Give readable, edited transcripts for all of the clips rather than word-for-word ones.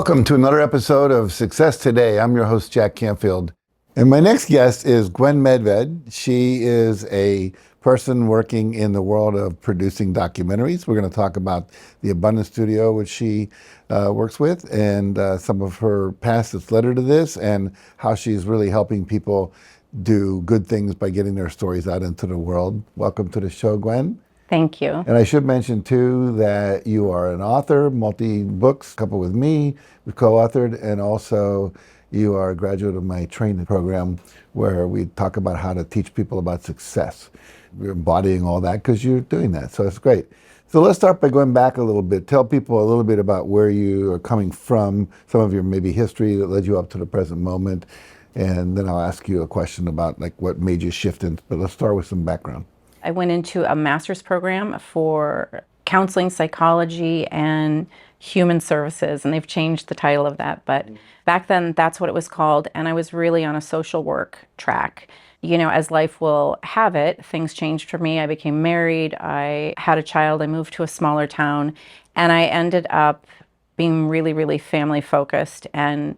Welcome to another episode of Success Today. I'm your host, Jack Canfield. And my next guest is Gwen Medved. She is a person working in the world of producing documentaries. We're going to talk about the Abundance Studio, which she works with, and some of her past that's led her to this, and how she's really helping people do good things by getting their stories out into the world. Welcome to the show, Gwen. Thank you. And I should mention too that you are an author, multi-books, a couple with me, we've co-authored, and also you are a graduate of my training program where we talk about how to teach people about success. You're embodying all that because you're doing that, so it's great. So let's start by going back a little bit. Tell people a little bit about where you are coming from, some of your maybe history that led you up to the present moment, and then I'll ask you a question about like what made you shift in, but let's start with some background. I went into a master's program for counseling, psychology, and human services, and they've changed the title of that, but back then that's what it was called, and I was really on a social work track. You know, as life will have it, things changed for me. I became married, I had a child, I moved to a smaller town, and I ended up being really, really family focused, and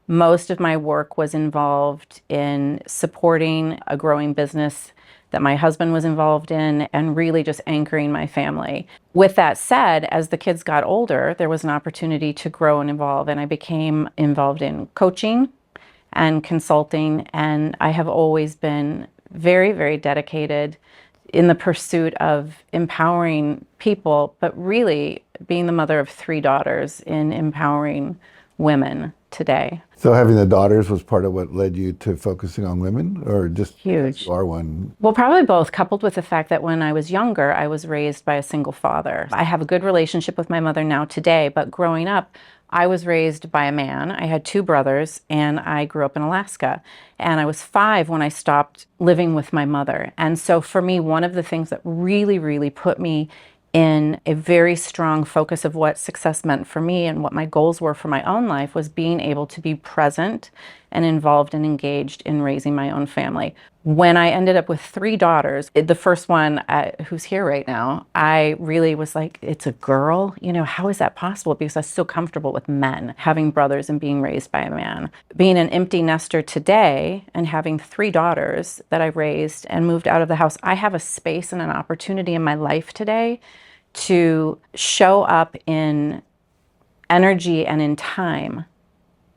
most of my work was involved in supporting a growing business that my husband was involved in and really just anchoring my family. With that said, as the kids got older, there was an opportunity to grow and evolve, and I became involved in coaching and consulting, and I have always been very, very dedicated in the pursuit of empowering people, but really being the mother of 3 daughters in empowering women today. So having the daughters was part of what led you to focusing on women, or just huge? You are one? Well, probably both, coupled with the fact that when I was younger, I was raised by a single father. I have a good relationship with my mother now today, but growing up, I was raised by a man. I had 2 brothers, and I grew up in Alaska. And I was 5 when I stopped living with my mother. And so for me, one of the things that really, really put me in a very strong focus of what success meant for me and what my goals were for my own life was being able to be present and involved and engaged in raising my own family. When I ended up with 3 daughters, the first one who's here right now, I really was like, it's a girl? You know, how is that possible? Because I was so comfortable with men, having brothers and being raised by a man. Being an empty nester today and having 3 daughters that I raised and moved out of the house, I have a space and an opportunity in my life today to show up in energy and in time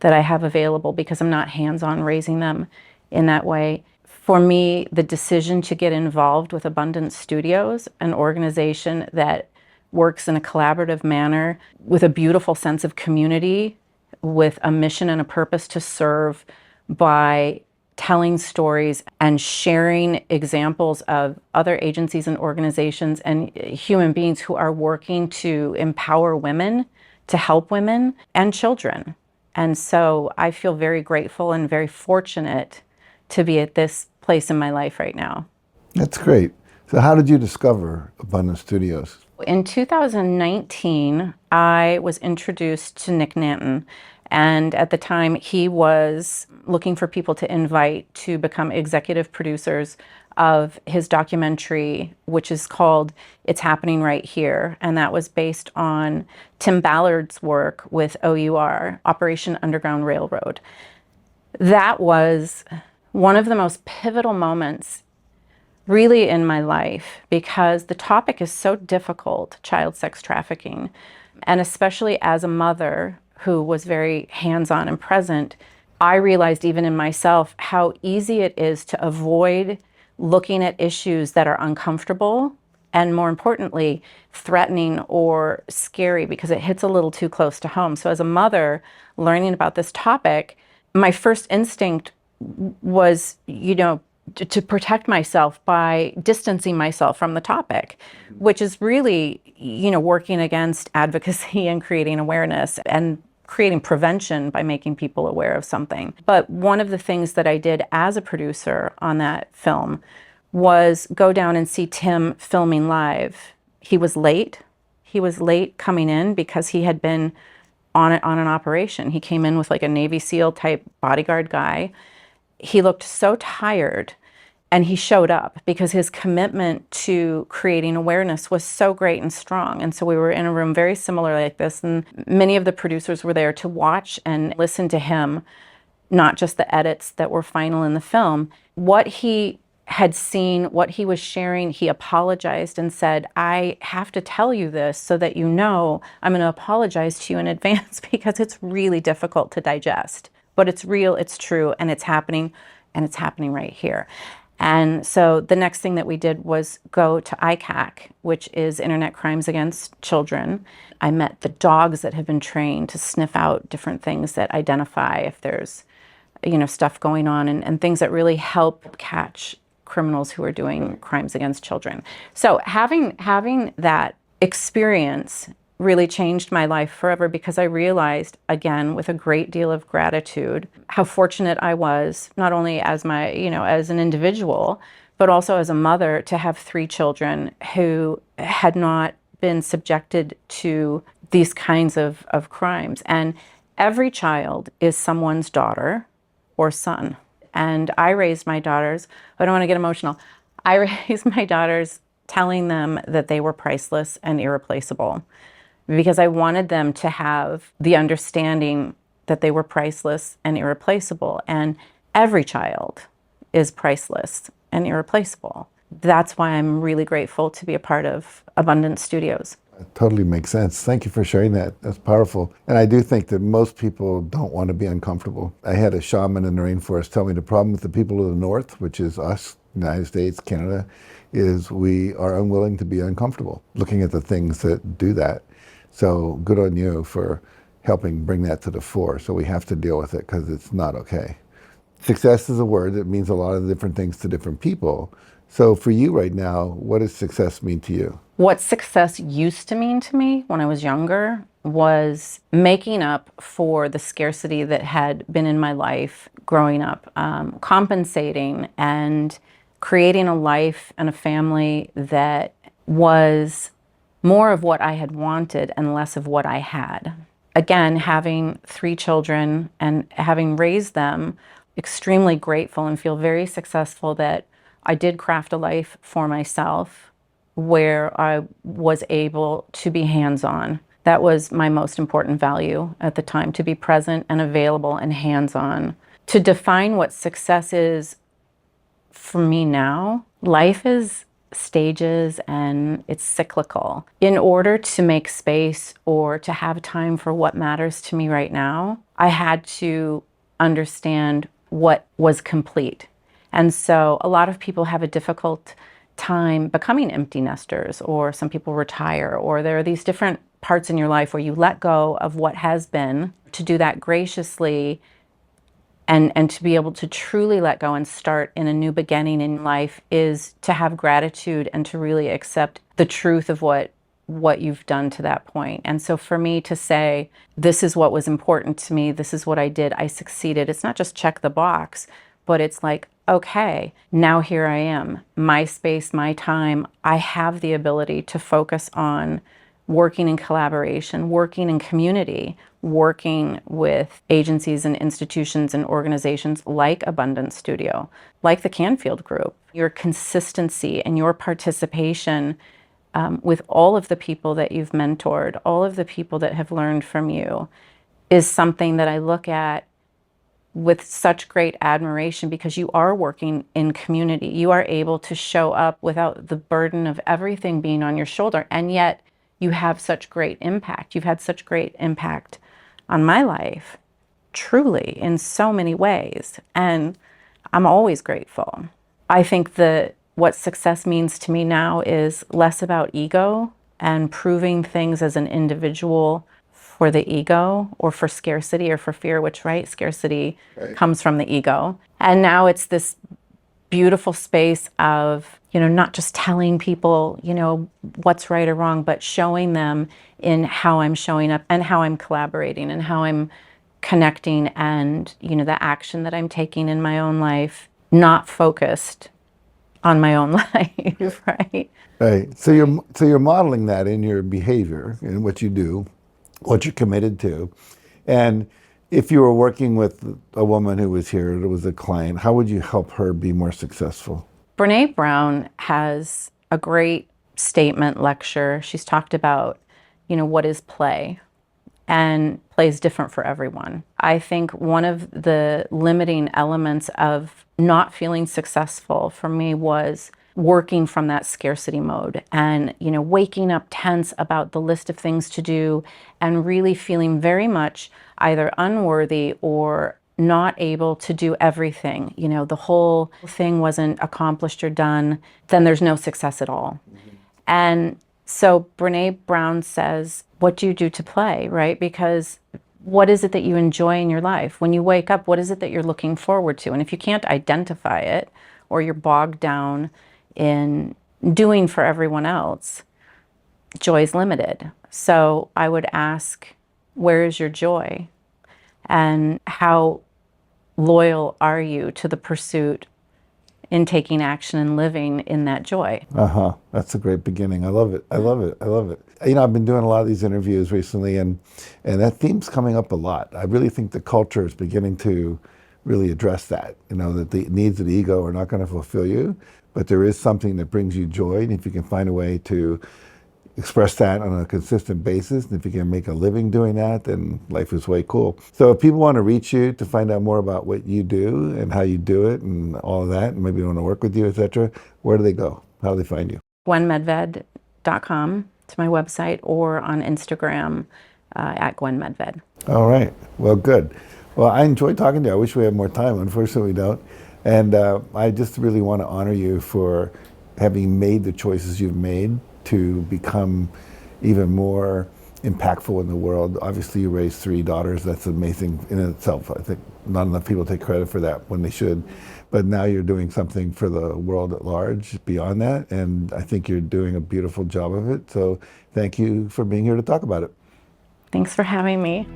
that I have available because I'm not hands-on raising them in that way. For me, the decision to get involved with Abundance Studios, an organization that works in a collaborative manner with a beautiful sense of community, with a mission and a purpose to serve by telling stories and sharing examples of other agencies and organizations and human beings who are working to empower women, to help women and children. And so I feel very grateful and very fortunate to be at this place in my life right now. That's great. So how did you discover Abundance Studios? In 2019, I was introduced to Nick Nanton. And at the time, he was looking for people to invite to become executive producers of his documentary, which is called It's Happening Right Here. And that was based on Tim Ballard's work with OUR, Operation Underground Railroad. That was one of the most pivotal moments really in my life because the topic is so difficult, child sex trafficking. And especially as a mother who was very hands-on and present, I realized even in myself how easy it is to avoid looking at issues that are uncomfortable and, more importantly, threatening or scary because it hits a little too close to home. So as a mother learning about this topic, my first instinct was, to protect myself by distancing myself from the topic, which is really, working against advocacy and creating awareness and creating prevention by making people aware of something. But one of the things that I did as a producer on that film was go down and see Tim filming live. He was late. He was late coming in because he had been on an operation. He came in with like a Navy SEAL type bodyguard guy. He looked so tired. And he showed up because his commitment to creating awareness was so great and strong. And so we were in a room very similar like this, and many of the producers were there to watch and listen to him, not just the edits that were final in the film. What he had seen, what he was sharing, he apologized and said, I have to tell you this so that you know I'm going to apologize to you in advance because it's really difficult to digest. But it's real, it's true, and it's happening right here. And so the next thing that we did was go to ICAC, which is Internet Crimes Against Children. I met the dogs that have been trained to sniff out different things that identify if there's, stuff going on, and things that really help catch criminals who are doing crimes against children. So having that experience really changed my life forever, because I realized, again, with a great deal of gratitude, how fortunate I was, not only as as an individual, but also as a mother, to have 3 children who had not been subjected to these kinds of crimes. And every child is someone's daughter or son. And I raised my daughters, I don't want to get emotional, I raised my daughters telling them that they were priceless and irreplaceable, because I wanted them to have the understanding that they were priceless and irreplaceable. And every child is priceless and irreplaceable. That's why I'm really grateful to be a part of Abundance Studios. It totally makes sense. Thank you for sharing that. That's powerful. And I do think that most people don't want to be uncomfortable. I had a shaman in the rainforest tell me the problem with the people of the North, which is us, United States, Canada, is we are unwilling to be uncomfortable, looking at the things that do that. So good on you for helping bring that to the fore. So we have to deal with it because it's not okay. Success is a word that means a lot of different things to different people. So for you right now, what does success mean to you? What success used to mean to me when I was younger was making up for the scarcity that had been in my life growing up, compensating and creating a life and a family that was more of what I had wanted and less of what I had. Again, having 3 children and having raised them, extremely grateful and feel very successful that I did craft a life for myself where I was able to be hands-on. That was my most important value at the time, to be present and available and hands-on. To define what success is for me now, life is stages and it's cyclical. In order to make space or to have time for what matters to me right now, I had to understand what was complete. And so a lot of people have a difficult time becoming empty nesters, or some people retire, or there are these different parts in your life where you let go of what has been. To do that graciously and to be able to truly let go and start in a new beginning in life is to have gratitude and to really accept the truth of what you've done to that point. And so for me to say, this is what was important to me, this is what I did, I succeeded, it's not just check the box, but it's like, okay, now here I am, my space, my time, I have the ability to focus on working in collaboration, working in community, working with agencies and institutions and organizations like Abundance Studio, like the Canfield Group. Your consistency and your participation with all of the people that you've mentored, all of the people that have learned from you, is something that I look at with such great admiration, because you are working in community. You are able to show up without the burden of everything being on your shoulder, and yet you have such great impact. You've had such great impact on my life, truly, in so many ways, and I'm always grateful. I think that what success means to me now is less about ego and proving things as an individual for the ego or for scarcity or for fear, which, right, scarcity comes from the ego. And now it's this beautiful space of, not just telling people, what's right or wrong, but showing them in how I'm showing up and how I'm collaborating and how I'm connecting and, the action that I'm taking in my own life, not focused on my own life, right? Right. So you're modeling that in your behavior, in what you do, what you're committed to. And if you were working with a woman who was here, that was a client, how would you help her be more successful? Brene Brown has a great statement lecture. She's talked about, what is play, and play is different for everyone. I think one of the limiting elements of not feeling successful for me was working from that scarcity mode and, waking up tense about the list of things to do and really feeling very much either unworthy or not able to do everything. The whole thing wasn't accomplished or done, then there's no success at all. And so Brene Brown says, what do you do to play, right? Because what is it that you enjoy in your life? When you wake up, what is it that you're looking forward to? And if you can't identify it, or you're bogged down in doing for everyone else, joy is limited. So I would ask, where is your joy? And how loyal are you to the pursuit in taking action and living in that joy? That's a great beginning. I love it. I love it. I love it. I've been doing a lot of these interviews recently, and that theme's coming up a lot. I really think the culture is beginning to really address that, that the needs of the ego are not going to fulfill you, but there is something that brings you joy. And if you can find a way to express that on a consistent basis, and if you can make a living doing that, then life is way cool. So if people want to reach you to find out more about what you do and how you do it and all of that, and maybe want to work with you, etc., where do they go? How do they find you? GwenMedved.com to my website, or on Instagram at Gwen Medved. All right. Well, good. Well, I enjoyed talking to you. I wish we had more time. Unfortunately, we don't. And I just really want to honor you for having made the choices you've made to become even more impactful in the world. Obviously, you raised 3 daughters. That's amazing in itself. I think not enough people take credit for that when they should. But now you're doing something for the world at large beyond that, and I think you're doing a beautiful job of it. So thank you for being here to talk about it. Thanks for having me.